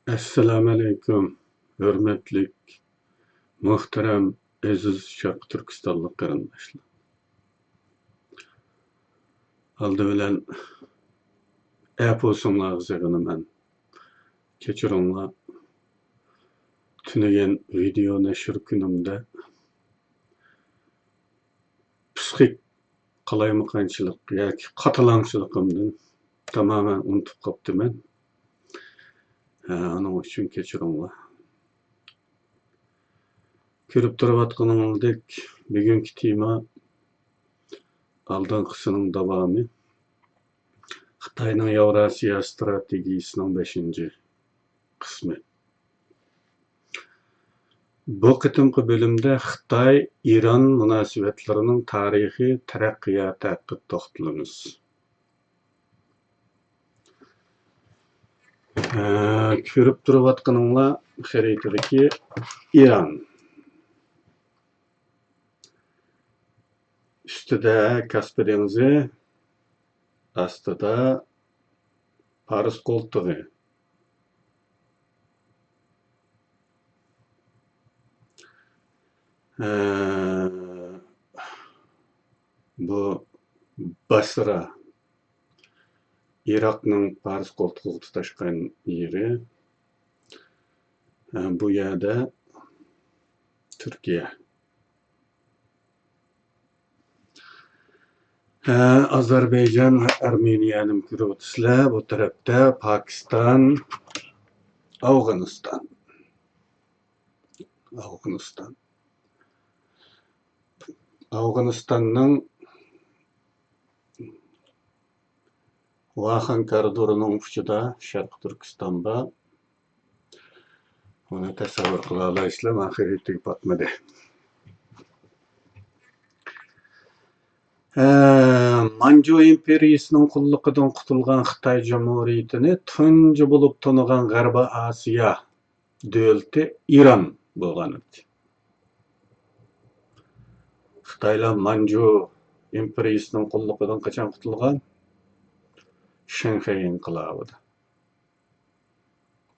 Assalamu alaykum. Hürmetlik, muhterem, aziz Şarkı Türkistanlık qarindoshlar. Aldı bilen bolsunlarga men kechiringlar. Tünigen video neşir günümde psixik qalaymaqanchilik yoki qatalangsizligimdan tamamen unutib qopdiman. Onun uchun kechiringlar. Ko'rib turayotganingizdek, bugungi tema aldinqisining davomi. Xitoyning Yevrasiya strategiyasining 5-qismi. Bu qitimqi bölümde Xitoy-İran munosabatlarining tarixiy taraqqiyoti haqida to'xtalamiz. Ko'rib turayotganinglar xaritadagi İran. Üstüde Kaspir dengizi, astida Paris qo'ltig'i. Bu Basra, Iroqning Paris qo'ltig'iga tutashgan yeri. Bu yerda Turkiya. Azerbaycan ve Armeniyani ko'ryapsizlar. Bu tarafda Pokiston, Afg'oniston. Afg'onistonning Vaxan koridorining uchida Sharq Turkiston bor. Uni tasavvur qila olasizlar, men xaritaga botmadi. Manju imperiyasining qulluqidan qutulgan Xitoy Cumhuriyetini tunji bo'lib tonigan G'arbiy Osiyo davlati İran bo'lgan edi. Xitoylar Manju imperiyasining qulluqidan qachon qutulgan? Shanxay inqilobida.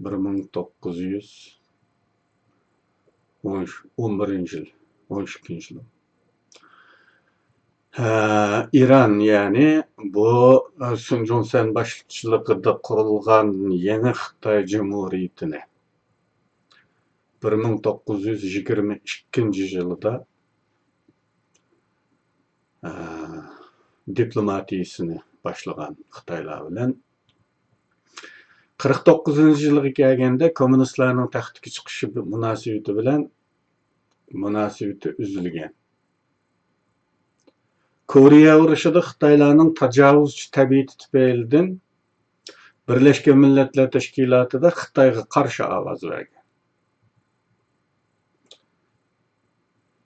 1911-yil, 12-yil. İran yani bu Sun Yat-sen başçılığında kurulgan yeni Xitoy Cumhuriyetini 1922 yılda diplomatiyasini başlagan Xitoylar bilan 49 yılga kelganda kommunistlarning taxtga chiqishi munosabati bilan munosabati uzilgan. Koreya urushida Xitoylarning tajovuzchi tabiati tufaylidan Birleşmiş Milletler Teşkilatı'da Xitoyga qarshi ovoz bergan.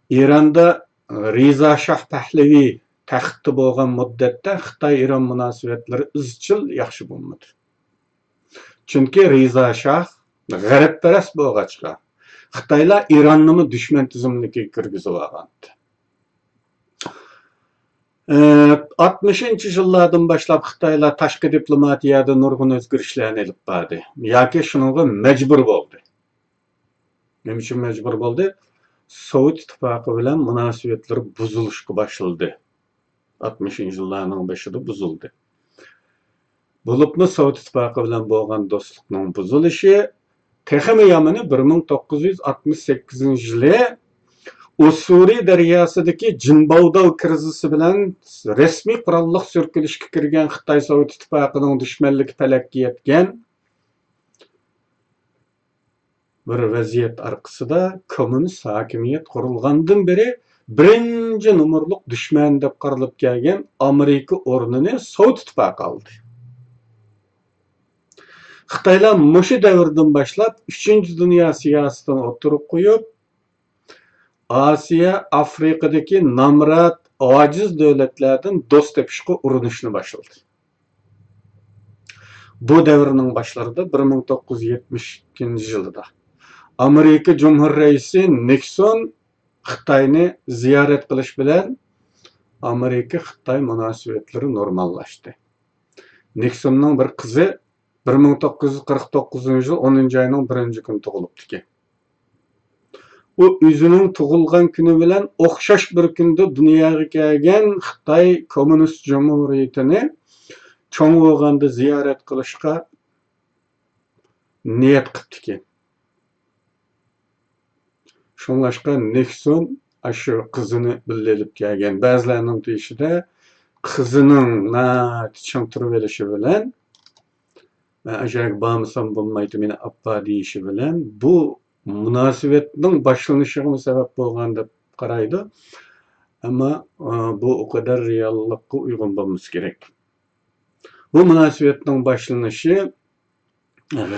İran'da Riza Shah Pahlavi taxtda bo'lgan muddatda Xitoy-İran munosabatlari izchil yaxshi bo'lmadi. Chunki Riza Shah g'arbparast bo'lg'achqa Xitoylar İranni dushman tizimligiga kirgizib olgandi. 60-yillardan boshlab Xitoylar tashqi diplomatiyada nurg'un o'zgarishlarni olib bordi. Yoki shunga majbur bo'ldi. Nima uchun majbur bo'ldi? Sovet ittifoqi bilan munosabatlar buzilishga boshladi. 60-yillarning boshida buzildi. Bo'libmi Sovet ittifoqi bilan bo'lgan do'stlikning buzilishi texmi yomoni 1968-yili Ussuri daryosidagi Jinbaodav krizisi bilan rasmiy qurolliq surkilishga kirgan Xitoy Sovet ittifoqining dushmanligi falakka yetgan bir vaziyat orqasida kommunist hokimiyat qurilgandan beri birinchi numurliq dushman deb qaralib kelgan Amerika o'rnini Sovet ittifoqi oldi. Xitoylar mushu davrdan boshlab 3-dunyo siyosatini o'tirib qo'yib, Osiyo, Afrikadagi nomrod, ojiz davlatlardan do'st topishga urinishni boshladi. Bu davrning boshlarida 1972-yilda Amerika Cumhur Raisi Nixon Xitoyni ziyorat qilish bilan Amerika-Xitoy munosabatlari normallashdi. Nixonning bir qizi 1949 yıl 10. ayının 1. günü tug'ilibdi. O o'zining tug'ilgan kuni bilan o'xshash bir kunda dunyoga kelgan Xitoy Kommunist Jumhuriyatini cho'ng bo'lganda ziyorat qilishga niyat qilibdi. Shunlashqa Nixon shu qizini bilib kelgan. Ba'zilarning deyishida qizining ching turib olishi bilan ajoyib bormasam bo'lmaydi meni appa deyishi bilan bu munosabatning boshlanishiga sabab bo'lgan deb qaraydi. Ammo bu o kadar reallikka uyg'un bo'lmasi kerak. Bu munosabatning boshlanishi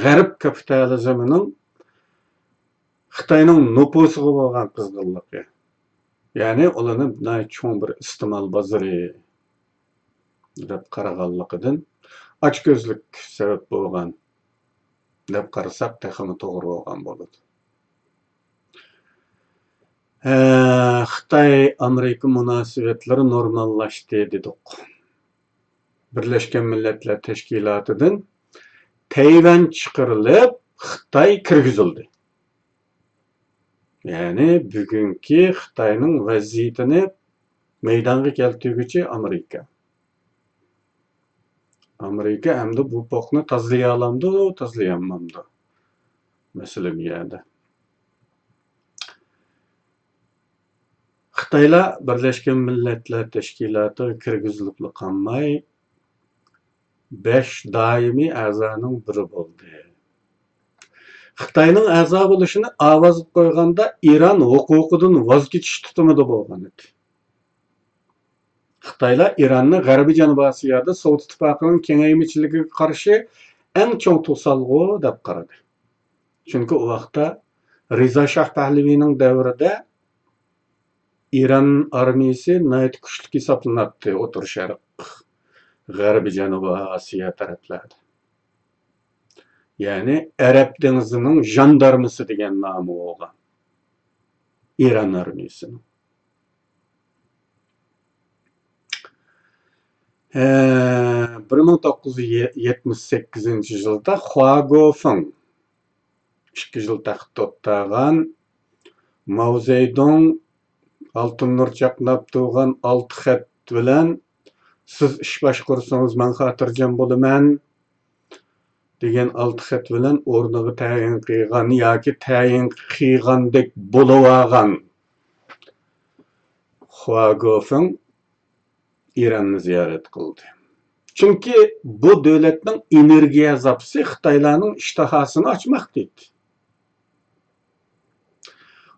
G'arb kapitalizmining Xitoyning nupusiga bo'lgan qizg'inligi. Ya'ni ularni cho'ng bir iste'mol bozori deb qaraganligidan ochko'zlik sabab bo'lgan deb qarasak texmi to'g'ri bo'lgan bo'ladi. Xitoy-Amerika munosabatlari normallashdi dedik. Birlashgan Millatlar Tashkilotidan Tayvan chiqarilib, Xitoy kirgizildi. Ya'ni bugungi Xitoyning vaziyatini maydonga keltiruvchi Amerika. Amerika hamda bu boqni tozlay olamdi, tozlay olmamdi. Masala bu yerda. Xitoylar Birlashgan Millatlar Tashkilotiga kirgizilib qolmay 5 doimiy a'zoning biri bo'ldi. Xitoyning a'zo bo'lishini ovoz qo'yganda Iran huquqidan voz kechish tutumida bo'lgan edi. Xitoylar Iranni G'arbiy Janubiy Osiyoda Sovet ittifoqining kengaymichiligiga qarshi eng cho'ng to'salg'u deb qaradi. Chunki u vaqtda Rizo Shah Pahlaviyning davrida İran armiyasi nayt kuchli hisoblanadi O'rta Sharq, G'arbiy Janubiy Osiyo taraflarida. Ya'ni Arab dengizining jandarmasi degan nomi bo'lgan. İran armiyasining. 1978 yılda Hua Guofeng 2 yıl taxt o'tgan Mao Zedong Altın nur chaqnab turgan 6 xat bilan siz ish boshqursangiz men xotirjam bo'laman degan 6 xat bilan o'rniga tayin qilgan yoki tayin qilgandek bo'lib olgan Hua Guofeng İran'ı ziyaret kıldı. Çünkü bu devletin energiya zapsi Xitoylarning ishtahasini ochmoqda.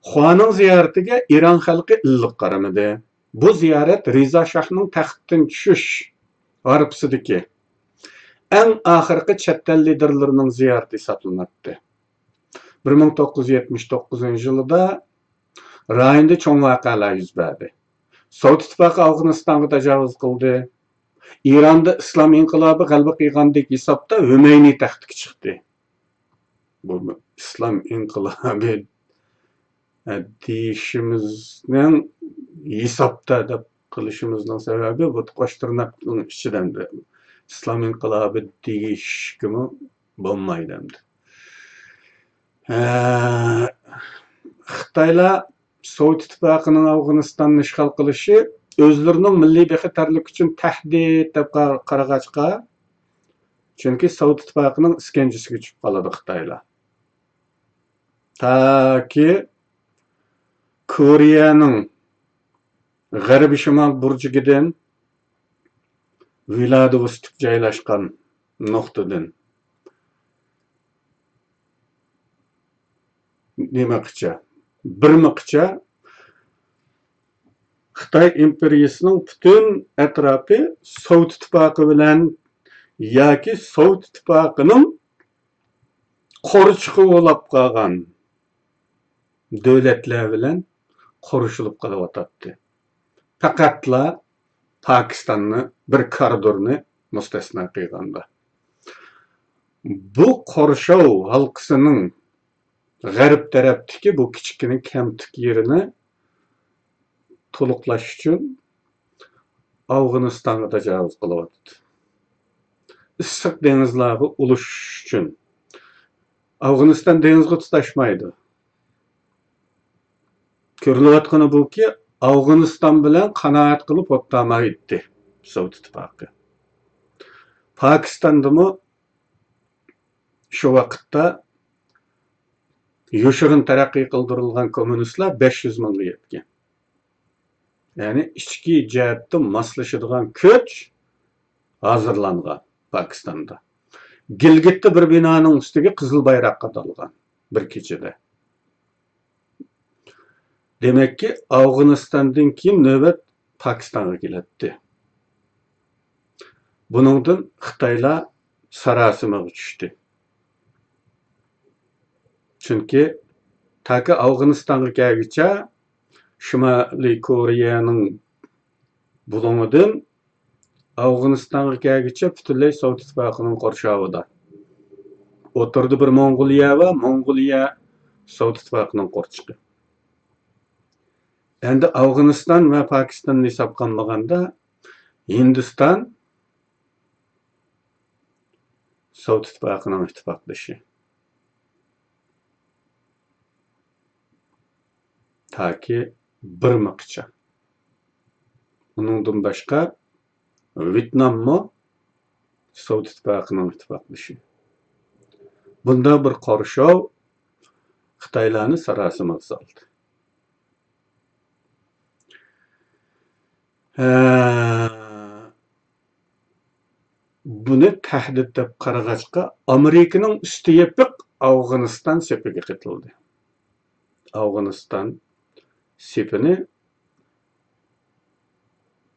Hua'ning ziyaratiga İran xalqi illiq qaramadi. Bu ziyorat Rizo Shahning taxtdan tushish arifsidagi eng oxirgi chet el liderlarining ziyorati hisoblanadi. 1979 yilida rayonda cho'ng voqealar yuz berdi. Sovet ittifoqi Afg'onistonga tajovuz qildi. İran'da İslam inqilobi g'alaba qilgandek hisobda Hümeyni taxtga chiqdi. Bu İslam inqilobi deyishimizning hisobda deb qilishimizning sababi bu qo'shtirnoqning ichidan İslam inqilobi deyishkimi bo'lmaydi. Xitoylar Sovet ittifoqining Afg'onistonni ishg'ol qilishi o'zlarining milliy bexatarlik uchun tahdid deb qarag'achqa, chunki Sovet ittifoqining iskanjasiga tushib qoladi Xitoylar. Taki Koreyaning g'arbiy shimol burjigidan Vladivostok joylashgan nuqtadan demoqchi bir miqcha Xitoy imperiyasining butun atrofi Sovet ittifoqi bilan yoki Sovet ittifoqining qo'richqi bo'lib qolgan davlatlar bilan qo'rishilib qolyapti. Faqatla Pokistonni bir koridorni mustasno qilganda. Bu qorishov halqasining G'arb tarafdagi bu kichkina kamtik yerini to'liqlash uchun Afg'onistonga tajovuz qilyapti. issiq dengizlarga uluş üçün. Afganistan dengizga tutashmaydi. Ko'rilayotgani buki, Afganistan bilan qanoat qilib o'tmaydi Sovet ittifoqi. Pokistondami shu vaqtda yoshirin taraqqiy qildirilgan kommunistlar 500 mingga yetgan. Ya'ni ichki jihatdan moslashadigan kuch hozirlangan Pokistonda. Gilgitda bir binoning ustiga qizil bayroq qadalgan bir kechada. Demakki, Afganistondan keyin navbat Pokistonga keladi. Buningdan Xitoylar sarosimaga tushdi. Chunki taki Afganistonga kelguncha Shimoliy Koreyaning bulungidan Afganistonga kelguncha butunlay Sovet ittifoqining qo'rshovida. O'tirdi bir Mongoliya va Mongoliya Sovet ittifoqining qo'rchiqi. Endi Afganiston va Pokistonni hisobga olmaganda Hindiston Sovet ittifoqining ittifoqdoshi. Taki bir miqcha. Uningdan boshqa Vyetnammi Sovet ittifoqining ittifoqdoshi. Bunda bir qorshov Xitoylarni sarosimaga soldi. Buni tahdid deb qarag'achqa Amerikaning usti yepiq Afg'oniston sepiga ketildi. Afg'oniston sepini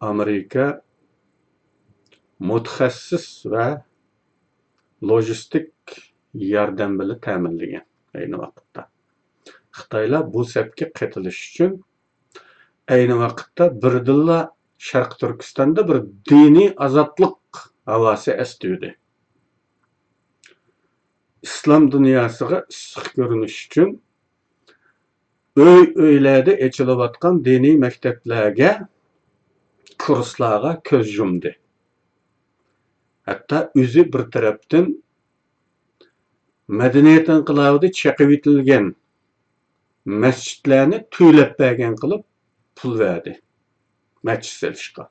Amerika mutaxassis va logistik yordam bilan ta'minlagan ayni vaqtda. Xitoylar bu sepga qatilish uchun ayni vaqtda birdilla Sharq Turkistonda bir diniy azodlik havasi estiydi. İslam dünyasıga issiq ko'rinish uchun öy-öylarda echilayotgan diniy maktablarga, kurslarga ko'z yumdi. Hatta o'zi bir tarafdan madaniyat inqilobida chaqib etilgan masjidlarni to'lab bergan qilib pul verdi. Masjid salishga.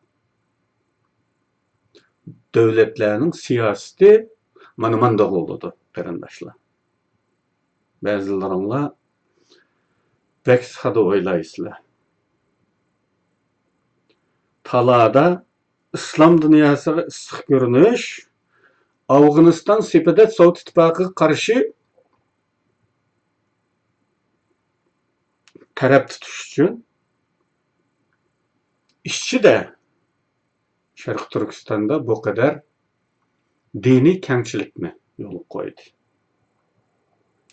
Devletlerinin siyaseti manımanda oldu qarindoshlar. Ba'zilaringlar bek sado o'ylaysizlar. Talada İslam dünyasıga issiq ko'rinish Afg'oniston sepida Sovet ittifoqiga qarshi taraf tutish uchun ishchida Sharq Turkistonda bu kadar diniy kengchilikni yo'l qo'ydi.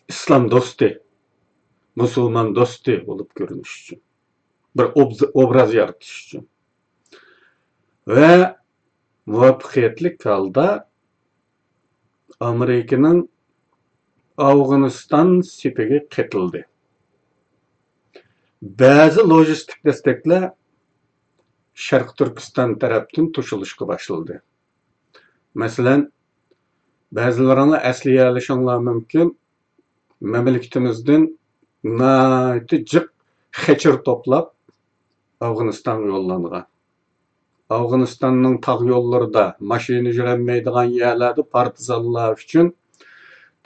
İslam do'sti, musulmon do'sti bo'lib ko'rinish uchun, bir obraz yaratish uchun va muvaffaqiyatli holda Amerikaning Afg'oniston sepiga ketildi. Ba'zi logistik desteklar Sharq Turkiston tarafdan to'shilishga boshladi. Masalan, ba'zilaringlar asliga olishinglar mumkin. Mamlakatimizdan jiq xechir to'plab Afg'onistonga yo'llangan. Afg'onistonning tog' yo'llarida mashina yurolmaydigan yerlarda partizanlar uchun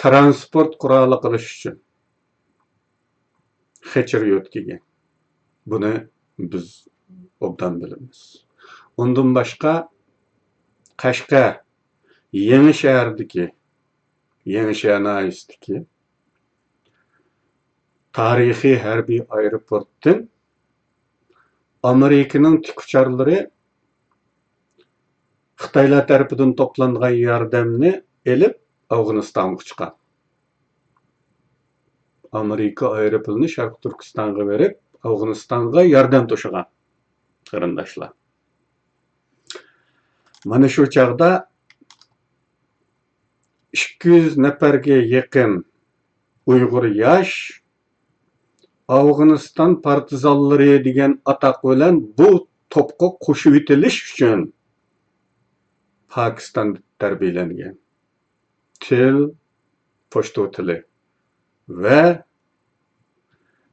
transport quroli qilish uchun xechir yo'tkigan. Buni biz obdan bilamiz. Ondan başqa Qashqa Yangi shahar nahisdiki tarixiy harbiy aeroportdan Amerikaning tikucharlari Xitoylar tarafidan to'plangan yordamni elib Afg'onistonga chiqqan. Amerika aeroplani Sharq Turkistonga berib, Afg'onistonga yordam to'shigan. Qarindoshlar. Mana shu chaqda 200 nafarga yaqin Uyg'ur yosh Afg'oniston partizanlari degan ataq bilan bu to'pga qo'shib etilish uchun Pakistonda tarbiyalangan. Til, pochta tili va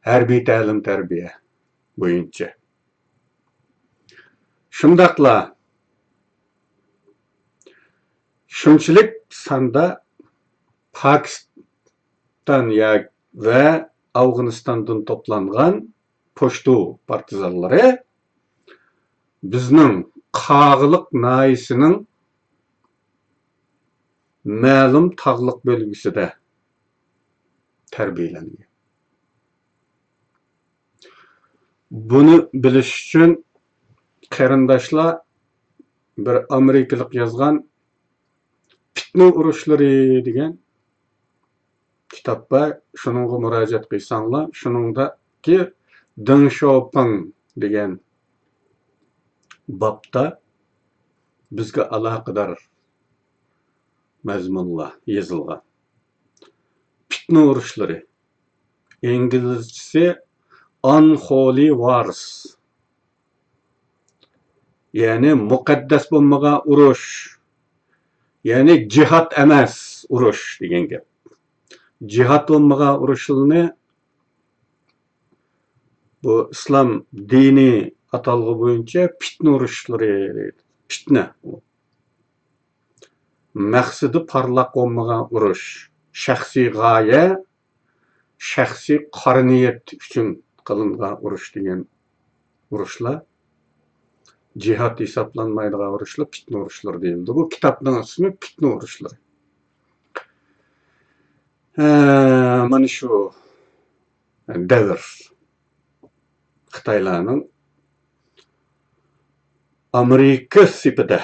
harbiy ta'lim tarbiya bo'yicha. Shundaqla shunchalik sonda Pakiston va Afg'onistondan to'plangan pochta partizanlari bizning Qog'liq noyisining ma'lum tog'liq bölgüsida tarbiyalangan. Buni bilish uchun qarindoshlar bir amerikalik yozgan Fitna urushlari degan kitobga shuningga murojaat qilsanglar, shuningdagi Deng Xiaoping degan bobda bizga aloqador mazmunlar yozilgan. Fitna urushlari. İngilizcesi Unholy Wars. Yani muqaddas bo'lmagan urush. Yani jihad emas urush degan gap. Jihad bo'lmagan urushlarni bu islom dini atalg'i bo'yicha fitna urushlari deydi. Fitna. Maqsadi parlaq bo'lmagan urush. Shaxsiy g'oya, shaxsiy qora niyat uchun qilingan urush degan urushlar. Jihad hisoblanmaydigan urushlar fitna urushlari deyildi. Bu kitobning ismi fitna urushlari. Mana shu davr Xitoylarning Amerika sipida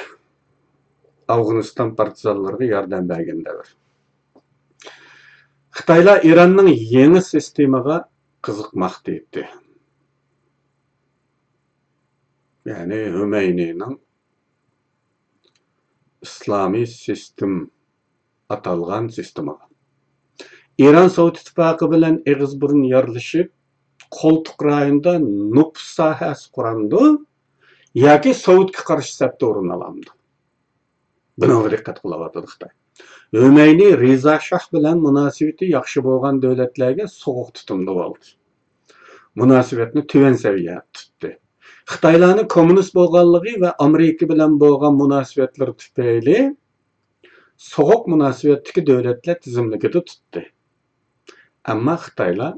Afg'oniston partizanlariga yordam bergan davr. Xitoylar Iranning yangi sistemaga qiziqmoqda edi. Yani Hümeyni'nin İslami sistem atalgan sistemaga. İran Sovet İttifaqı bilan eg'iz burun yarlashib, qo'ltiq rayonida nupus sohasi quramdi yoki Sovetga qarshi safda o'rin olamdi. Buni diqqat qilyapti Xitoy. Hümeyni Reza Shah bilan munosabati yaxshi bo'lgan davlatlarga so'g'uq tutumda bo'ldi. Munosabatni tuvan saviyada tutdi. Xitoylarning kommunist bo'lganligi va Amerika bilan bo'lgan munosabatlar tufayli so'g'uq munosabatdagi davlatlar tizimligida tutdi. Ammo Xitoylar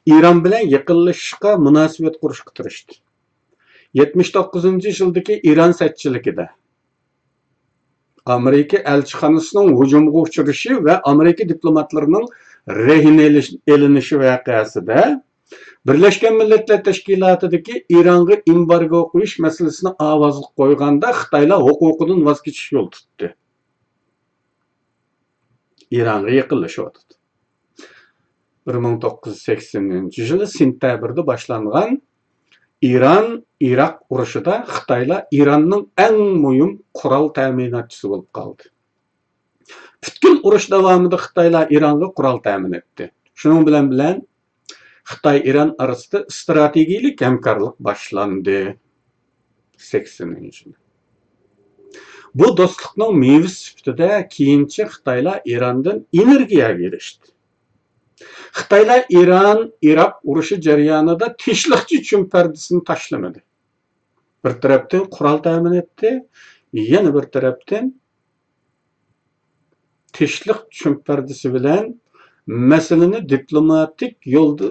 İran bilan yaqinlashishga munosabat qurishga tirishdi. 79-yildagi İran satchiligida Amerika elchixonasining hujumga uchrashi va Amerika diplomatlarining rehin elinishi voqeasida Birleşken Milletler Teşkilatı'daki İran'a embargo qo'yish masalasini ovozga qo'yganda Xitoylar huquqidan voz kechish yo'l tutdi. İran'a yaqinlashyapti. 1980-yili sentyabrda boshlangan İran-Iroq urushida Xitoylar İranning eng muhim qurol ta'minotchisi bo'lib qoldi. Butkul urush davomida Xitoylar İranga qurol ta'min etdi. Shuning bilan Xitoy-İran arasida strategik hamkorlik boshlandi. 80-yil. Bu do'stlikning mevasi sifatida keyinchi Xitoylar İrandan energiyaga erishdi. Xitoylar İran-Iroq urushi jarayonida tinchlikchi chumpardisini tashlamadi. Bir tarafdan qurol ta'min etdi, yana bir tarafdan tinchlik chumpardisi bilan masalani diplomatik yo'lda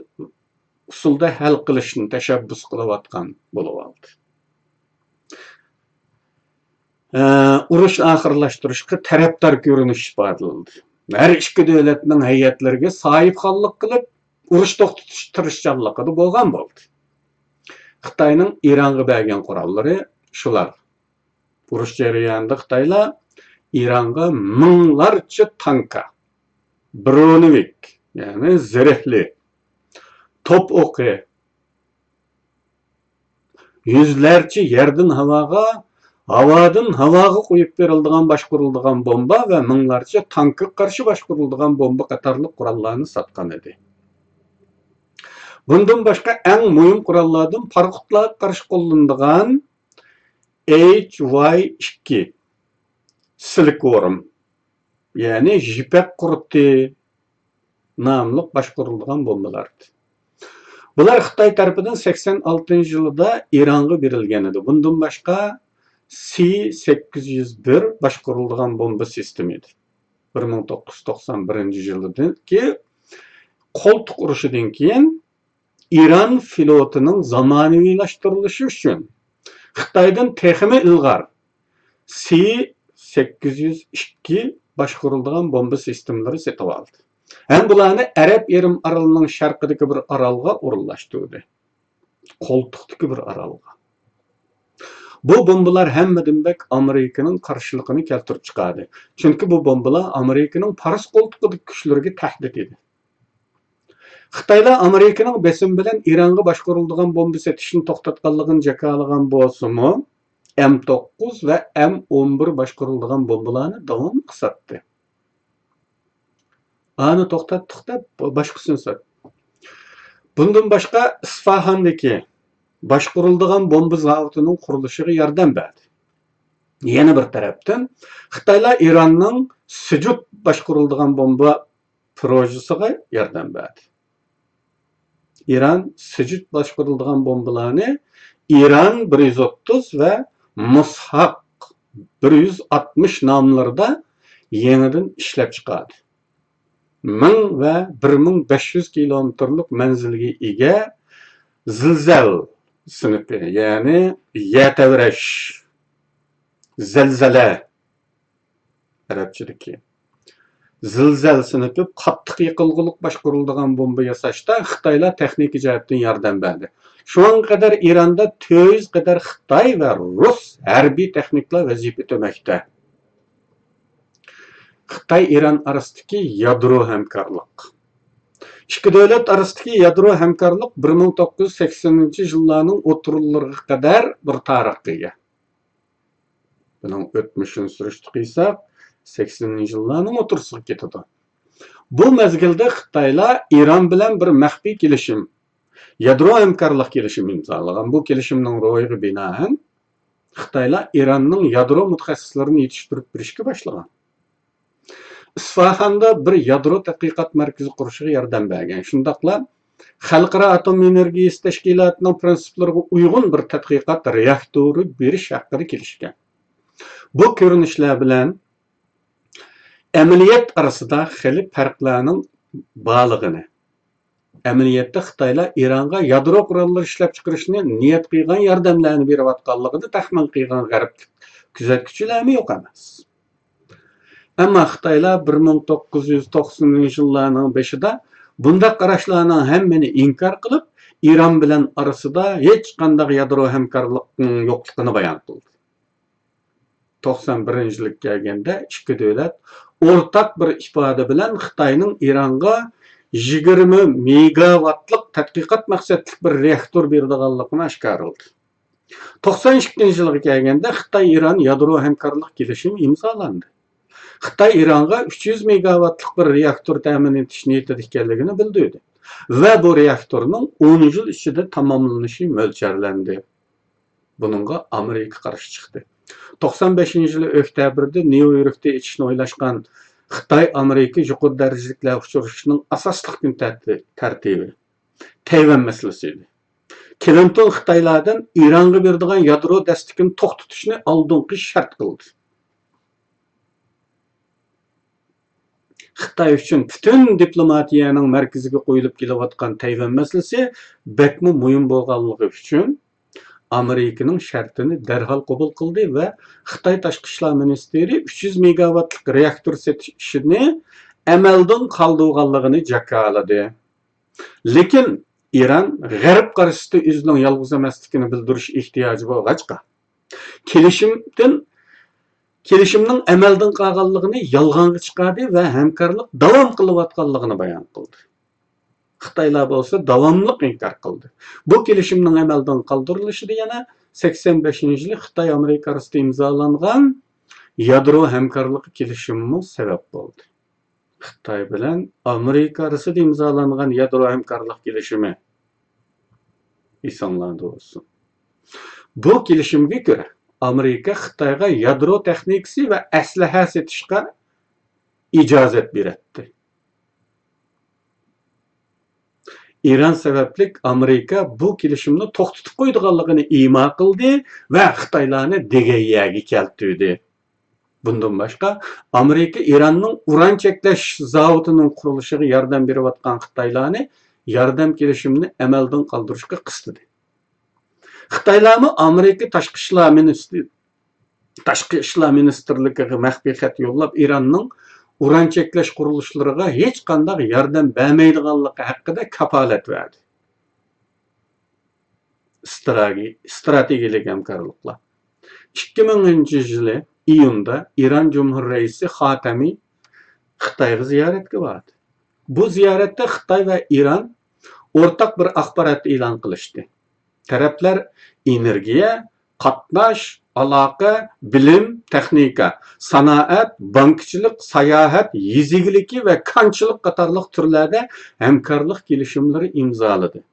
usulda hal qilishni tashabbus qilayotgan bo'lib oldi. Urush oxirlashtirishga tarafdor ko'rinish ifodalandi. Her ikki davlatning hay'atlariga sohibxonlik qilib, urush to'xtatish tirishchanligida bo'lgan bo'ldi. Xitoyning İranga bergan qurollari shular. Urush jarayonida Xitoylar İranga minglarcha tanka, Bronovik, yani zirhli, top o'qi, yüzlerce yerdan havadan havoga qo'yib beriladigan boshqariladigan bomba va minglarcha tankga qarshi boshqariladigan bomba qatorli qurollarni sotgan edi. Bundan boshqa eng muhim qurollardan farqutlarga qarshi qo'llanadigan HY-2 Silkworm, yani jipek kurti namlı başkurulduğan bombalardı. Bular Xitay tarafından 86 yılda İran'a verilgen idi. Bundan başka C-801 başkurulduğan bomba sistemiydi. 1991 yıldan ki koltuk uruşudan keyin İran flotunun zamanaviylaştırılışı üçün Xitaydan texmi ilgar C-802 başkurulduğan bomba sistemleri setip aldı. Hem bularni Arab yerim aralının şarkıdaki bir aralga orunlaştırdı. Koltuktaki bir aralga. Bu bombalar hemmeden bek Amerika'nın karşılığını keltirip çıkardı. Çünkü bu bombalar Amerika'nın Pars koltuğundaki güçlerine tehdit idi. Xitaylar Amerika'nın besim bilen İran'a başkurulduğan bomba setişini toxtatganlığını jakalagan bolsa-mu, M9 ve M11 başkurulduğan bombalarını davam kısatdı. Anı toxtattık da başkasını sat. Bundan başka İsfahandaki başkurulduğan bomba zavutunun kuruluşuna yardım verdi. Yeni bir taraftan Xitaylar İran'ın Sucud başkurulduğan bomba projesine yardım verdi. İran Sucud başkurulduğan bombalarını İran 130 ve Mushak 160 namlarda yeniden işlep çıkardı. 1000 ve 1500 kilometrlik menzilge ega zilzal sınıfı, yani yetevreş, zelzele Arapçadaki zilzal sınıfı qattiq yıkılgılık başkurulduğan bomba yasaşta Xitaylar texnik jihatdan yordam berdi. Şu an kadar İran'da 400 kadar Xitay ve Rus harbiy texniklar vazifa ötmekte. Xitay-İran arasındaki yadro hemkarlık. İki devlet arasındaki yadro hemkarlık 1980 yıllarının oturullarına kadar bir tarihga ega. Bunun ötmüşünü sürüştükiyse 80 yıllarının otursuğa ketidi. Bu mezgilde Xitaylar İran bilen bir maxfiy kelishim, yadro hemkarlık kelishimi imzalagan. Bu kelishimning ro'yiga binoan Xitaylar İran'ның yadro mutaxassislarini yetishtirib berishga boshlagan. İsfahanda bir yadro tadqiqot markazi qurishga yordam bergan. Shundaqla Xalqaro atom energiyasi tashkilotining prinsiplariga uyg'un bir tadqiqot reaktori berish haqida kelishgan. Bu ko'rinishlar bilan amaliyot orasida xili farqlarning borligini, amaliyotda Xitoylar İran'a yadro qurollari ishlab chiqarishni niyat qilgan yordamlarni berayotganligini taxmin qilgan g'arb kuzatuvchilarmi yo'q emas. Ama Xitaylar 1990 yıllarının başında bundaq qarashlarning hammani inkar qilib, İran bilan arasida hech qanday yadro hamkorlikning yo'qligini bayon qildi. 91 yilga kelganda ikki davlat o'rtaq bir ifoda bilan Xitoyning İran'a 20 megawattlik tadqiqot maqsadli bir reaktor berdiganligini oshkor qildi. 92 yilga kelganda Xitoy-İran yadro hamkorlik kelishimi imzolandi. Xitay İran'a 300 megawattlik bir reaktor temin etish niyatida ekanligini bildirdi. Ve bu reaktorning 10 yil ichida tamomlanishi mo'ljallandı. Bununla Amerika qarshi chiqdi. 95 yılı oktabrda Nyu-Yorkda etishni o'ylashgan Xitay Amerika yuqori darajaliklar uchrashushining asosli kun tartibi Tayvan masalasi edi. Clinton Xitoylardan İran'a berdigan yadro dastikini to'xtatishni oldingi shart qildi. Xitay üçün bütün diplomatiyaning markaziga qo'yilib kelayotgan Tayvan masalasi bekmi muhim bo'lganligi uchun Amerikaning shartini darhol qabul qildi va Xitoy tashqi ishlar ministri 300 megawattlik reaktor setishini amaldan qoldirganligini jakoladi. Lekin İran g'arb qarshisida o'zining yolg'iz emasligini bildirish ehtiyoji bo'lg'achqa kelishimning amaldan qolganligini yolg'onga chiqardi va hamkorlik davom qilayotganligini bayon qildi. Xitoylar bo'lsa davomli inkor qildi. Bu kelishimning amaldan qoldirilishida yana 85 yili Xitoy Amerika orasida imzolangan yadro hamkorlik kelishimi sabab bo'ldi. Xitoy bilan Amerika orasida imzolangan yadro hamkorlik kelishimi esonlarda olsun. Bu kelishimga ko'ra Amerika Xitoyga yadro texnikasi va aslaha setishga icazet beretti. İran sebeplik Amerika bu kelishimni to'xtatib qo'ydiganligini ima qildi va Xitoylarni degayaga keltirdi. Bundan başqa Amerika İranning uran cheklash zavodining qurilishiga yordam berayotgan Xitoylarni yordam kelishimini amaldan qoldirishga qistadi. Xitoylarmi Amerika tashqi ishlar ministrligiga maxfiy xat yo'llab İranning uran cheklash qurilishlariga hech qanday yordam bermaydiganligi haqida kafolat berdi. Strategik hamkorliklar. 2000-yılı iyunda İran Cumhur Reisi Xatami Xitoyga ziyoratga bordi. Bu ziyoratda Xitoy va İran o'rtaq bir axborot e'lon qilishdi. Taraflar energiya, qatnash, aloqa, bilim, texnika, sanoat, bankchilik, sayohat, yezigiligi va konchilik qatorliq turlarda hamkorlik kelishimlari imzoladi.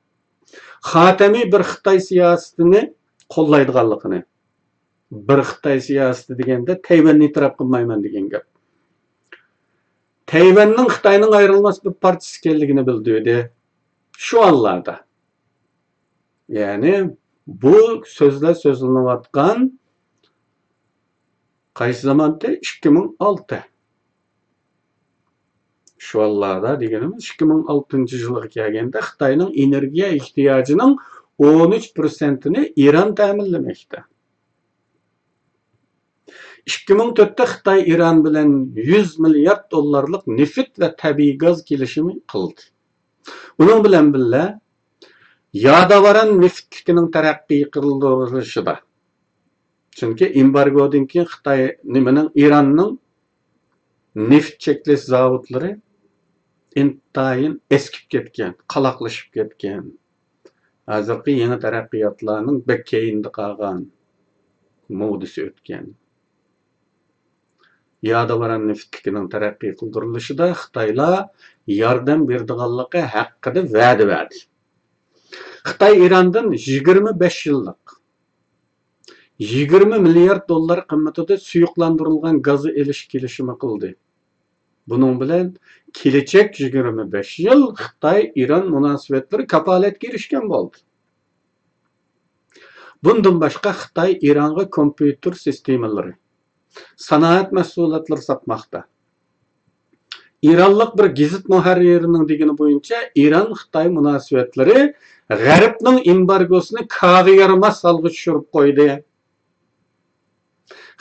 Xatami bir Xitoy siyosatini qo'llaydiganligini, bir Xitoy siyosati deganda Tayvanni e'tirof qilmayman degan gap. Tayvanning Xitoyning ayrilmas bir partisi ekanligini bildirdi. Şu anlarda. Yani bu sözler sözlenayotgan qaysi zamanda 2006. Şu anlarda deganimiz 2006-yılga kelganda Xitoyning energiya ehtiyojining 13%ni İran ta'minlamoqda. 2004'te Xitoy İran bilan 100 milyard dollarlik neft va tabiiy gaz kelishimi qildi. Bunun bilan birga yadavaran neft tikining taraqqiy qilinishida. Chunki embargodan keyin Xitoy İranning neft cheklash zavodlari intayin eskib ketgan, qalaqlashib ketgan. Hozirgi yangi taraqqiyotlarning bekkeyinde qolgan modisi o'tgan. Yadavaran neft tikining taraqqiy qildirilishida Xitoylar yordam berdiganligi haqida va'da berdi. Xitoy İrandan 25 yıllık 20 milyard dollar qimmatida suyuqlantirilgan gazı elish kelishimi qildi. Bunun bilan kelajak 25 yıl Xitoy-İran munosabatlari kafolatga erishgan bo'ldi. Bundan boshqa Xitoy İranga kompyuter sistemalari, sanoat mahsulotlari sotmoqda. İranlik bir gazet muharririning degani bo'yicha İran Xitoy munosabatlari G'arbning embargosini kag'i yarmas holga tushirib qo'ydi.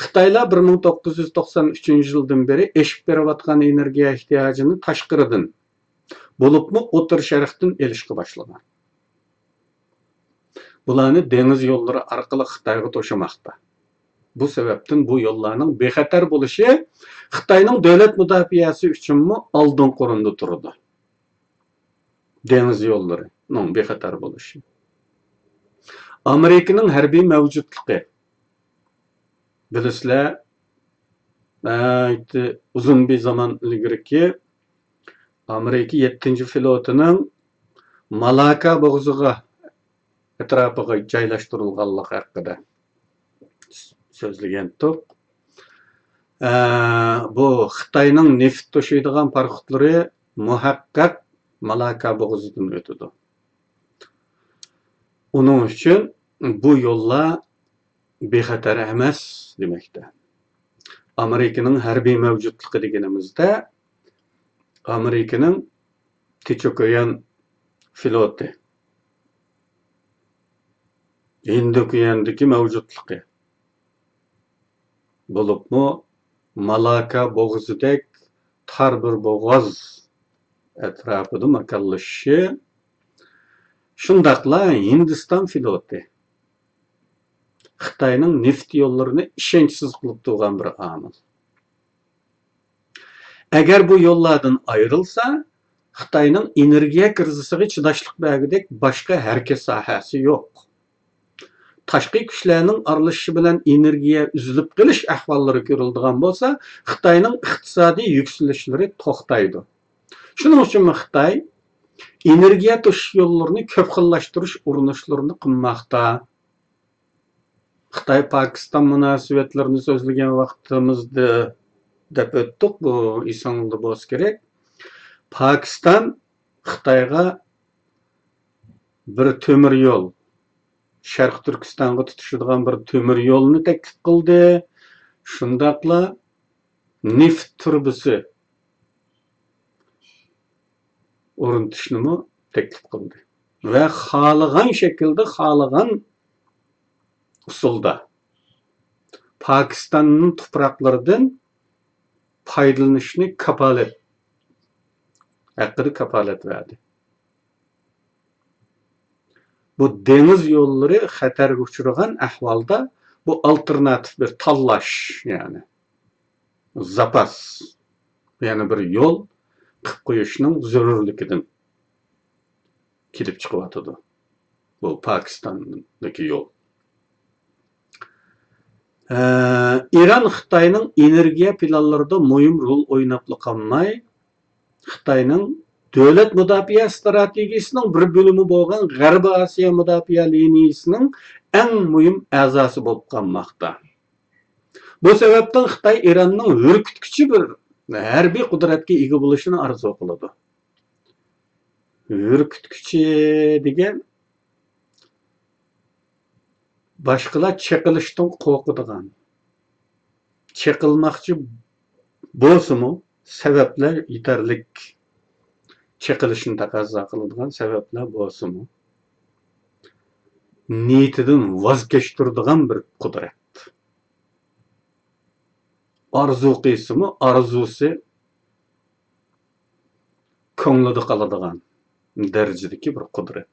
Xitoylar 1993-yildan beri eshib berayotgan energiya ehtiyojini tashqaridan, bo'libmi O'tir Sharqdan elishga boshlagan. Bularni dengiz yo'llari orqali Xitoyga to'shamoqda. Bu sebepten bu yollarning bexatar bo'lishi Xitoyning davlat mudofaasi uchunmi oldin qo'rinda turadi. Dengiz yo'llarining bexatar bo'lishi. Amerikaning harbiy mavjudligi. Bilisizlar, uzun bir zaman ilgiriki Amerika 7. flotining Malaka bo'g'ziga atrofiga joylashtirilganligi haqida so'zlagan to'q. Bu Xitoyning neft to'shiydigan parxodlari muhaqqaq Malaka bo'g'zidan o'tadi. Uning uchun bu yo'llar bexatar emas demekte. Amerika'nın harbiy mavjudligi deganimizda Amerika'nın Tichokoyan floti, Hind okeanidagi mavjudligi bo'libmi Malaka bo'g'zidek tar bir bo'g'oz atrofida makonlashishi, shundaqla Hindiston floti Xitoyning neft yo'llarini ishonchsiz qilib turgan bir omil. Agar bu yo'llardan ayrilsa, Xitoyning energiya krizisiga chidashlik bergidek boshqa harakat sohasi yo'q. Tashqi kuchlarning aralashishi bilan energiya uzilib qolish ahvollari ko'riladigan bo'lsa, Xitoyning iqtisodiy yukselishlari to'xtaydi. Shuning uchun Xitoy energiya to'sish yo'llarini ko'p xillashtirish urinishlarini qilmoqda. Xitoy-Pokiston munosabatlarini so'zlagan vaqtimizda deb o'tdik, bu esingizda bo'lsa kerak. Pokiston Xitoyga bir temir yo'l, Sharq Turkistonga tutishadigan bir temir yo'lni taklif qildi. Shundaqla neft turbisi o'rnatishni taklif qildi. Ve xalagan şekilde, xalagan usulda Pakistan'ın topraklarından faydalanışını kapalet verdi. Bu deniz yolları xatarga uçurgan ahvalda bu alternatif bir tallaş, yani zapas, yani bir yol qilib qo'yishning zarurligidan kelib chiqyapti. Bu Pokistondagi yo'l. İran Xitoyning energiya planlarida muhim rol o'ynab qolmay, Xitoyning davlat mudofaa strategiyasining bir bo'limi bo'lgan G'arb Osiyo mudofaa liniyasining eng muhim a'zosi bo'lib qolmoqda. Bu sababdan Xitoy Iranning hurkitkichi bir harbiy qudratga ega bo'lishini orzu qiladi. Hurkitkichi degan boshqalar chaqilishdan qo'rqadigan, chaqilmoqchi bo'lsa-mu sabablar yetarlik, chaqilishni taqozo qiladigan sabablar bo'lsa-mu niyatidan voz kechtiradigan bir qudrat. Arzu qilsa-mu arzusi ko'nglida qoladigan darajadagi bir qudrat.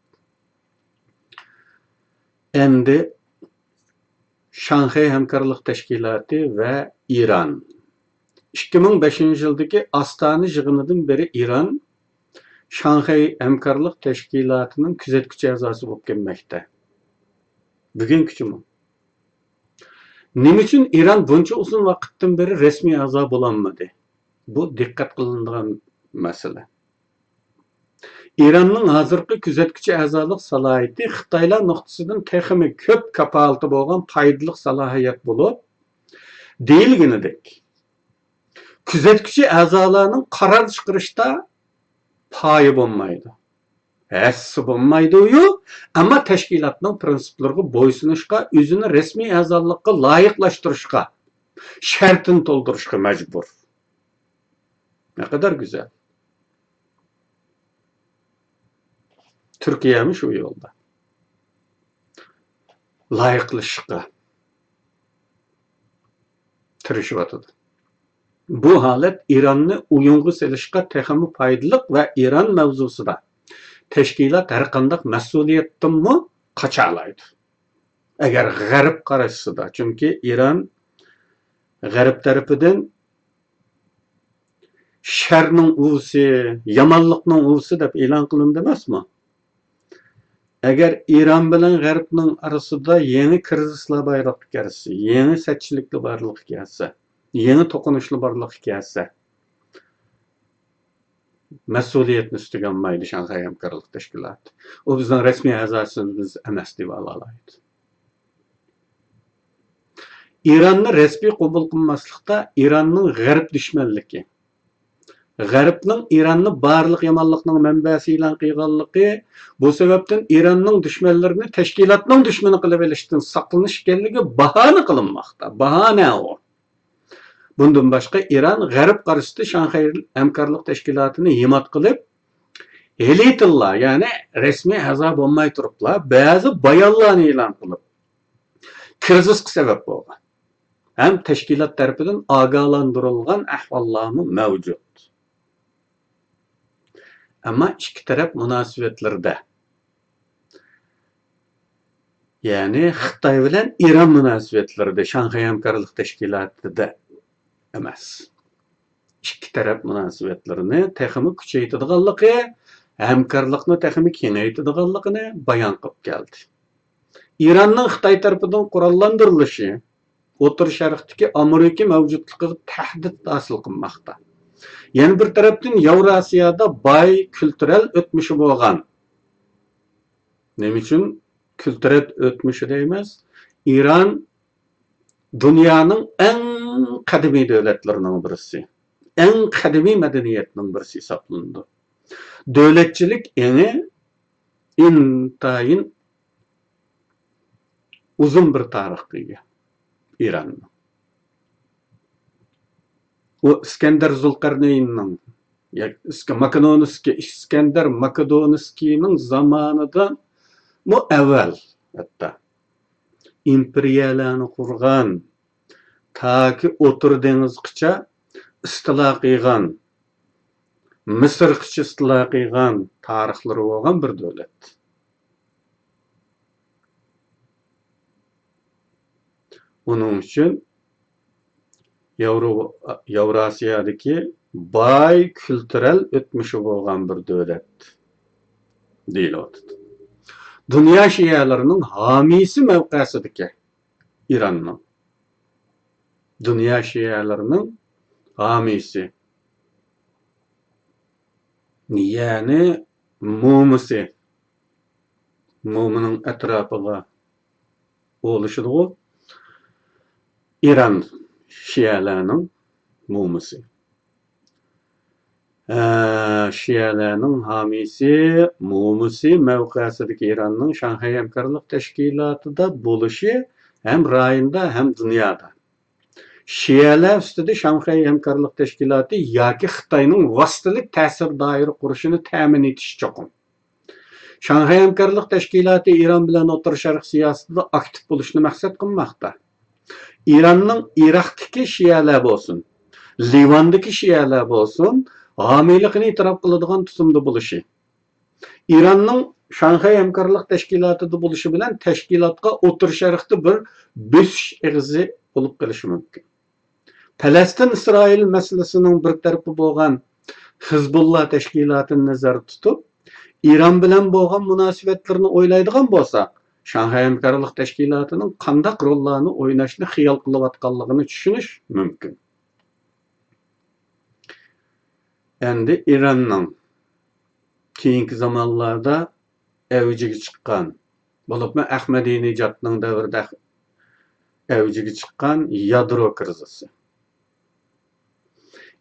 Endi Şanghay Hamkorlik Tashkiloti va İran 2005-yildagi Astana yig'inidan beri İran Şanghay Hamkorlik Tashkilotining kuzatuvchi a'zosi bo'lib kelmoqda. Bugungacha nima uchun İran buncha uzun vaqtdan beri rasmiy a'zo bo'lolmadi? Bu diqqat qilinadigan masala. İranning hozirgi kuzatuvchi a'zolik salohiyati Xitoylar nuqtasidan texmi ko'p kapolati bo'lgan foydali salohiyat bo'lib, deyilganidek kuzatuvchi a'zolarning qaror chiqarishda poyi bo'lmaydi. Hassi bo'lmaydi-yu, ammo tashkilotning prinsiplariga bo'ysunishga, o'zini rasmiy a'zolikka loyiqlashtirishga, shartini to'ldirishga majbur. Ne kadar güzel. Türkiye mi şu yolda? Layıqlışıqqa tirişiyotidir. Bu holat İranni uyunga selishga texmi foydali va İran mavzusida tashkilot har qanday mas'uliyatdanmi qocha oladi. Agar G'arb qarashsida, chunki İran G'arb tarafidan sharning uvusi, yomonlikning uvusi deb e'lon qilindi emasmi? Agar İran bilan G'arbning orasida yangi krizislar borlik kelsa, yangi sachchiliklar borlik kelsa, yangi to'qinishlar borlik kelsa, mas'uliyatni ustiga olmaydi Shanxay Hamkorlik Tashkiloti. U bizning rasmiy a'zosimiz emas deb oladi. İranni rasmiy qabul qilmaslikda İranning G'arb dushmanligi, G'arbning İranni barliq yomonlikning manbasi e'lon qilganligi, bu sababdan İranning dushmanlarini tashkilotning dushmani qilib olishdan saqlanish ekanligi bahona qilinmoqda. Bahona o. Bundan boshqa İran G'arb qarshisida Shanxay Hamkorlik Tashkilotini himoya qilib, elitilla, ya'ni rasmiy a'zo bo'lmay turiblar, ba'zi bayonlarni e'lon qilib, krizisga sabab bo'lgan. Ham tashkilot tarafidan ogohlantirilgan ahvollarmi mavjud. Ama ikki taraf munosabatlarida, ya'ni Xitoy bilan İran munosabatlarida, Shanxay Hamkorlik Tashkilotida emas. Ikki taraf munosabatlarini texmi kuchaytirganligi, hamkorlikni texmi kengaytirganligini bayon qilib keldi. İranning Xitoy tarafidan qurollantirilishi O'rta Sharqdagi Amerika mavjudligiga tahdid hosil qilmoqda. Yani bir taraftan Yevrasiyada bay kültürel ötmüşü bo'lgan. Nima uchun kültürel ötmüşü deymiz? İran dünyanın en kadimi devletlerinin birisi, en kadimi medeniyetinin birisi hesaplandı. Devletçilik eni intayin uzun bir tarihkiga İran'ın. O İskender Zulkarneyn'in İskender Makedonski'nin zamanında mu evvel hatta imperiyalarını kurgan ta ki Otur Dengizgacha istila qilgan Mısırgacha istila qilgan tarihlari bo'lgan bir davlat. Onun için Avrasiyadaki bay kültürel ötmüşü bo'lgan bir davlat deyilyapti. Dünya Şialarının hamisi mevqesideki İran'ın. Dünya Şialarının hamisi. Yani mumisi. Muminin etrafıga oluşuduğu İran Şialarının mumisi. Şialarının hamisi, mumisi mevqesideki İran'ın Şanghay Hemkarlık Teşkilatı'da buluşu hem rayında hem dünyada. Şialar üstüde Şanghay Hemkarlık Teşkilatı yoki Xitoyning vositalik ta'sir doiri qurishini ta'min etish cho'qim. Şanghay Hemkarlık Teşkilatı İran bilan O'rta Sharq siyosatida aktiv bo'lishni maqsad qilmoqda. İran'ning Iroqdagi Şialar bo'lsin, Livandagi Şialar bo'lsin, homiyligini e'tirof qiladigan tutumda bo'lishi. İran'ning Şanghay Hemkarlık Teşkilatı'da bo'lişi bilan tashkilotga O'rta Sharqda bir bosish eg'izi bo'lib qolishi mumkin. Falastin İsrail meselesinin bir tarafı bo'lgan Hizbullah teşkilatını nazarda tutib, İran bilan bo'lgan munosabatlarni o'ylaydigan bo'lsak, Şanghay Hemkarlık Teşkilatı'nın qandaq rollarni o'ynashni xiyol qilayotganligini tushunish mumkin. Endi İran'ның keyingi zamanlarda avjiga chiqqan, bo'libmi Ahmadinejodning davrida avjiga chiqqan yadro krizisi.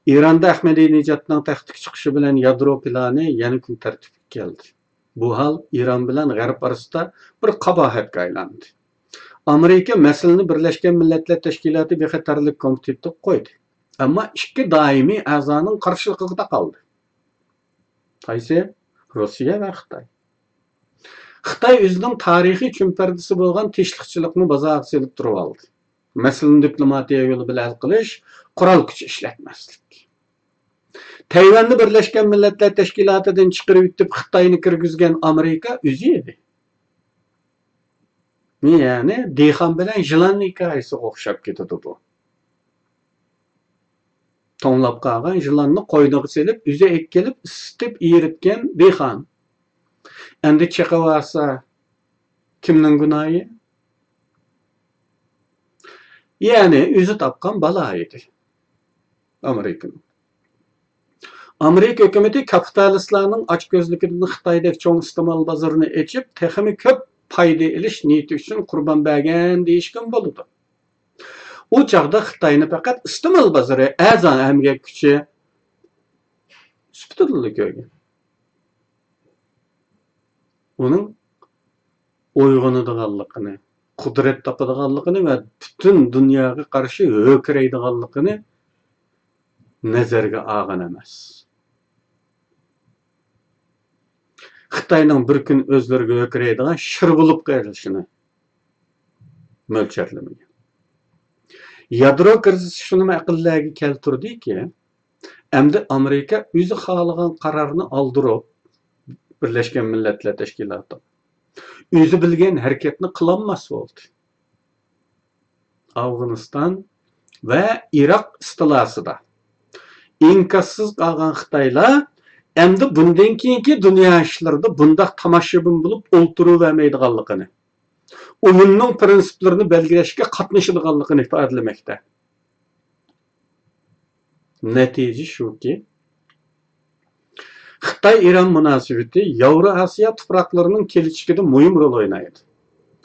İran'da Ahmadinejodning taxtga chiqishi bilan yadro plani yana kun tartibga keldi. Bu hal İran bilan G'arb orasida bir qabohatga aylandi. Amerika masalani Birlashgan Millatlar Tashkiloti bexatarlik komitetiga qo'ydi. Ammo ikki doimiy a'zoning qarshiligida qoldi. Qaysi? Rossiya va Xitoy. Xitoy o'zining tarixiy chumparisi bo'lgan tinchlikchilikni bozorga selib turib oldi. Masalani diplomatiya yo'li bilan hal qilish, qurol kuch ishlatmaslik. Tayvanni Birlashgan Millatlar Tashkilotidan chiqarib yutib Xitoyni kirgizgan Amerika o'zi edi. Yani dehqon bilan yılan hikoyasiga o'xshab ketadi bu. To'nlab qolgan yılanni qo'yniga selib, o'zi ekkelib, isitib eritgan dehqon. Endi chiqib olsa kimning gunohi? Yani o'zi topgan balo edi. Amerika'nın. Amerika hukumati kapitalistlarning ochko'zligidan Xitoydagi cho'ng iste'mol bozorini ochib, texmi ko'p payda ilish niyati uchun qurban bergan deyishgan bo'ladi. U chaqda Xitoyni faqat iste'mol bozori azon emgak kuchi sifatida ko'rgan. Uning uyg'onadiganligini, qudrat topadiganligini va butun dunyoga qarshi ho'kiraydiganligini nazarga olgan emas. Xitoyning bir kun o'zlariga ho'kiraydigan shir bo'lib qolishini mo'ljallanmagan. Yadro krizisi shuni aqllarga keltirdiki, endi Amerika o'zi xohlagan qarorni oldirib, Birlashgan Millatlar Tashkiloti o'zi bilgan harakatni qilolmas bo'ldi. Afg'oniston va Iroq istilasida inkassiz qolgan Xitoylar endi bundan keyingi dunyo ishlarida bundaq tomoshabin bo'lib o'ltiravermaydiganligini, o'yinning prinsiplarini belgilashga qatnashadiganligini ifodalamoqda. Natija shuki, Xitoy-İran munosabati Yevroasiyo tuproqlarining kelishigida muhim rol o'ynaydi.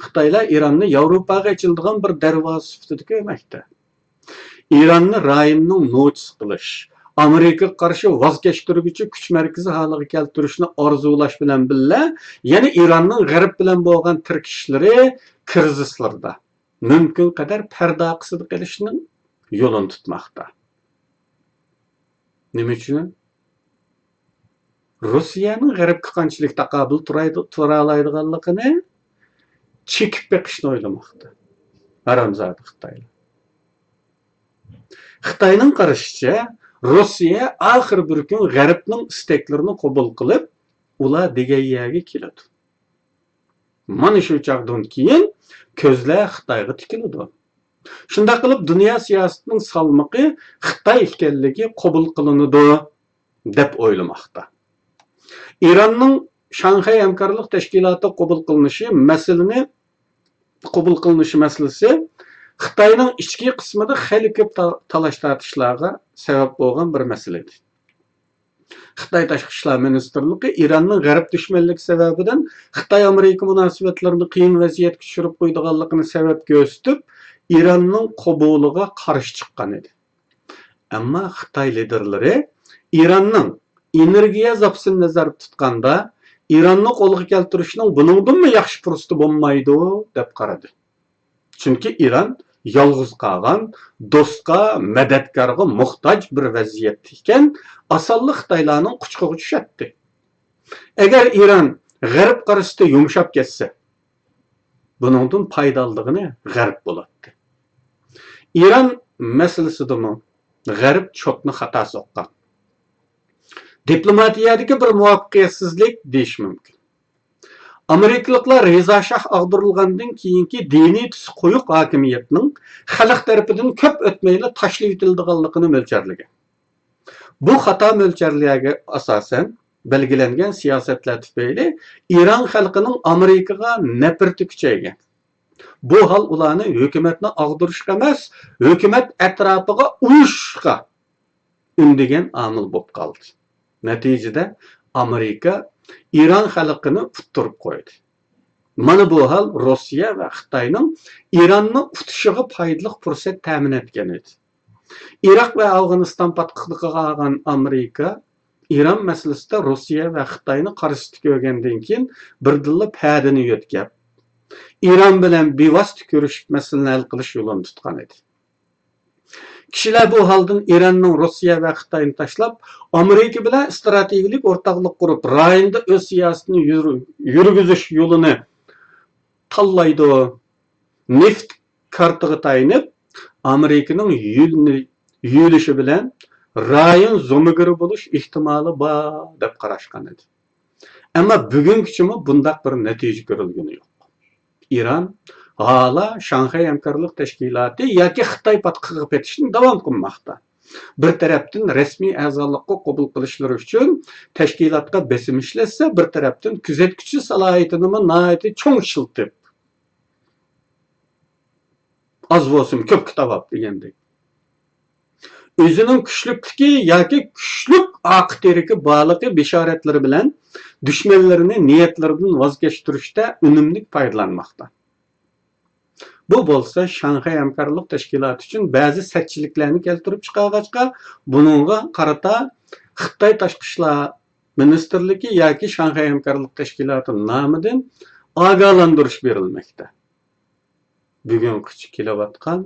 Xitaylar İranni Yevropaga açıldıgan bir darvoza sifatida ko'rmoqda. İranni rayonning nochisi qilish, Amerikaga qarshi voz kechtiruvchi kuch markazi holiga keltirishni orzulash bilan birga, yana İranning g'arb bilan bo'lgan tirkishlari krizislarda mumkin qadar parda qisida qilishning yo'lini tutmoqda. Nima uchun? Rossiyaning g'arbga qanchalik taqobil tura oladiganligini chekib beqishni o'ylamoqda. Haramzada Xitoylar. Xitoyning qarashicha, Rossiya oxir bir kun g'arbning istaklarini qabul qilib, ular degan yerga keladi. Mana shu chaqdan keyin ko'zlar Xitoyga tikiladi. Shunday qilib dunyo siyosatining salmoqi Xitoy ekanligi qabul qilinadi deb o'ylamoqda. İranning Shanxay hamkorlik tashkiloti qabul qilinishi masalasi Xitoyning ichki qismida xeyli ko'p talash-tortishlarga sabab bo'lgan bir masaladir. Xitoy tashqi ishlar ministrligi İranning g'arb dushmanligi sababidan Xitoy-Amerika munosabatlarini qiyin vaziyatga tushirib qo'ydiganligini sabab ko'rsatib, İranning qabuliga qarshi chiqqan edi. Ammo Xitoy liderlari İranning energiya zapasini nazarda tutganda, İranni qo'lga keltirishning buningdanmi yaxshi fursati bo'lmaydi deb qaradi. Chunki İran yolg'iz qolgan, do'stga, madadkorga muhtoj bir vaziyatda ekan, osonlik Xitoylarning quchqig'iga tushadi. Agar İran g'arb qarashida yumshab ketsa, buningdan foydaligini g'arb bo'ladi. İran masalasidami g'arb cho'qni xato soqqan. Diplomatiyadagi bir muvaffaqiyatsizlik deyish mumkin. Amerikaliklar Reza Shah ag'dirilgandan keyingi diniy tusi qo'yiq hokimiyatning xalq tarafidan ko'p o'tmayla tashlab etilganligini mo'ljarlagan. Bu xato mo'ljarlarga asosan belgilangan siyosatlar tufayli İran xalqining Amerikaga nafrati kuchaygan. Bu hol ularni hukumatni ag'dirishga emas, hukumat atrofiga uyushishga undigan omil bo'lib qoldi. Natijada Amerika İran xalqini uttirib qo'ydi. Mana bu hol Rossiya va Xitoyning İranni utishiga foydali fursat ta'min etgan edi. Iroq va Afg'oniston patqiqligiga olgan Amerika İran masalasida Rossiya va Xitoyni qarshi ko'rgandan keyin birdilla padini yo'tkab, İran bilan bevosita ko'rishib masalani hal qilish yo'lini tutgan edi. Kishilar bu holdan İranning Rossiya va Xitoyni tashlab, Amerika bilan strategik o'rtoqlik qurib, rayonda o'z siyosatini yurgizish yo'lini tanlaydi. Neft kartiga tayinib, Amerikaning yurishi bilan rayon zo'migiri bo'lish ehtimoli bor deb qarashgan edi. Ammo bugungacha bundaq bir natija ko'rilgani yo'q. İran hala Shanxay hamkorlik tashkiloti yoki Xitoy patqiqib ketishni davom qilmoqda. Bir tarafdan rasmiy a'zolikqa qabul qilishlari uchun tashkilotga besim ishlatsa, bir tarafdan kuzatuvchi salohiyatini nihoyatda cho'ng shiltib, oz bo'lsin ko'p kitob degandek. O'zining kuchlikligi yoki kuchlik aqtiriki bog'liq bishoratlari bilan dushmanlarini niyatlaridan voz kechtirishda unumli foydalanmoqda. Bu bo'lsa Shanxay hamkorlik tashkiloti uchun ba'zi satchiliklarni keltirib chiqarg'achqa, buningga qarata Xitoy tashqi ishlar ministrligi yoki Shanxay hamkorlik tashkiloti nomidan ogohlantirish berilmoqda. Bugun qichi kelayotgan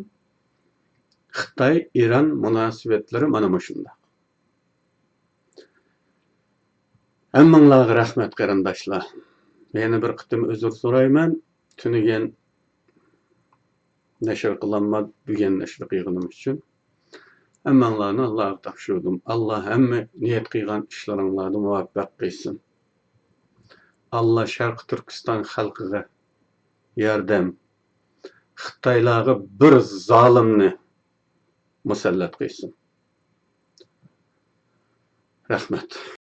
Xitoy-İran munosabatlari mana shunda. Hammanglarga rahmat qarindoshlar. Yana bir qitim uzr so'rayman. Tunigan nashr qilinmadi bugun nashr qilganim uchun. Hammanglarni Allohga topshirdim. Alloh hamma niyat qilgan ishlaringlarni muvaffaq qilsin. Alloh Sharq Turkiston xalqiga yordam, Xitoylarga bir zolimni musallat qilsin. Rahmat.